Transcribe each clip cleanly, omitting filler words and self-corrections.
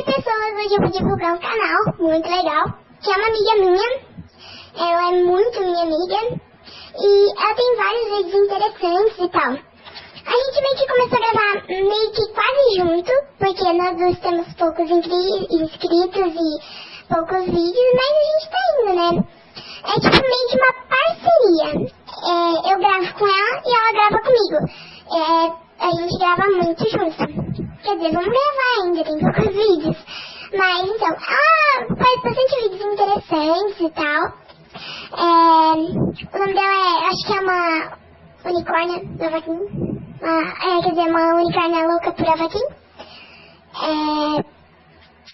pessoas, hoje eu vou divulgar um canal muito legal, que é uma amiga minha. Ela é muito minha amiga e ela tem vários vídeos interessantes e tal. A gente meio que começou a gravar meio que quase junto, porque nós dois temos poucos inscritos e poucos vídeos, mas a gente tá indo, né? É tipo meio que uma parceria. Eu gravo com ela e ela grava comigo. A gente grava muito junto. Quer dizer, vamos gravar ainda, tem poucos vídeos. Mas então, ela faz bastante vídeos interessantes e tal. O nome dela acho que é uma unicórnia do Avaquim. Quer dizer, uma unicórnia louca por Avaquim.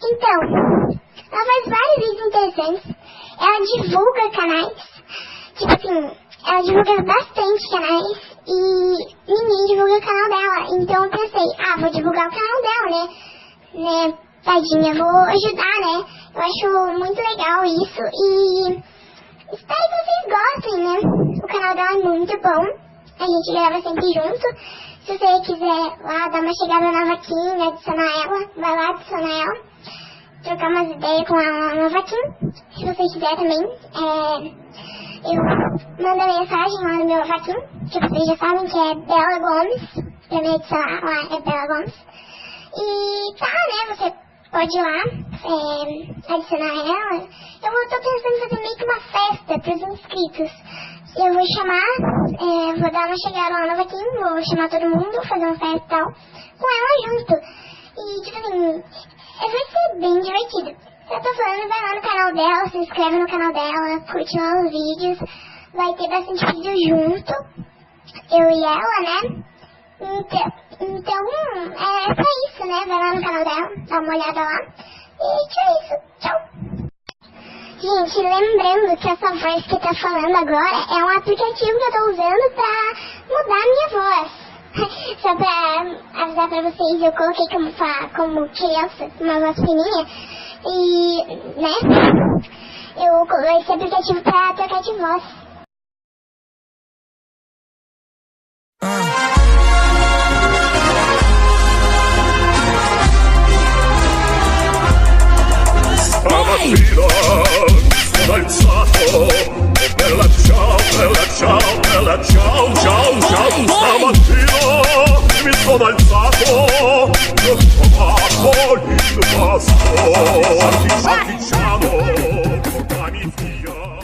Então, ela faz vários vídeos interessantes. Ela divulga canais. Tipo assim, ela divulga bastante canais e ninguém divulga o canal dela. Então eu pensei, vou divulgar o canal dela, né? Tadinha, vou ajudar, né? Eu acho muito legal isso e espero que vocês gostem, né? O canal dela é muito bom. A gente grava sempre junto. Se você quiser lá dar uma chegada na Vaquinha, adicionar ela, vai lá adicionar ela. Trocar umas ideias com ela na Vaquinha. Se você quiser também, eu mando mensagem lá no meu Vaquinha, que vocês já sabem que é Bela Gomes. Pra me adicionar lá é Bela Gomes. E tá, né? Você pode ir lá, adicionar ela. Eu tô pensando em fazer meio que uma festa pros inscritos. Eu vou chamar, vou dar uma chegada lá na Vaquinha, vou chamar todo mundo, fazer uma festa e tal, com ela junto. E tipo assim, vai ser bem divertido. Eu tô falando, vai lá no canal dela, se inscreve no canal dela, curte lá os vídeos, vai ter bastante vídeo junto, eu e ela, né? Então é só isso, né? Vai lá no canal dela, dá uma olhada lá, e tchau isso, tchau! Gente, lembrando que essa voz que tá falando agora é um aplicativo que eu tô usando pra mudar a minha voz. Só pra avisar pra vocês, eu coloquei como criança, uma voz fininha. E, né, eu coloquei esse aplicativo pra trocar de voz. Bella ciao, ciao, stamattina mi sono alzato e ho trovato il pasto artigiano, portami via.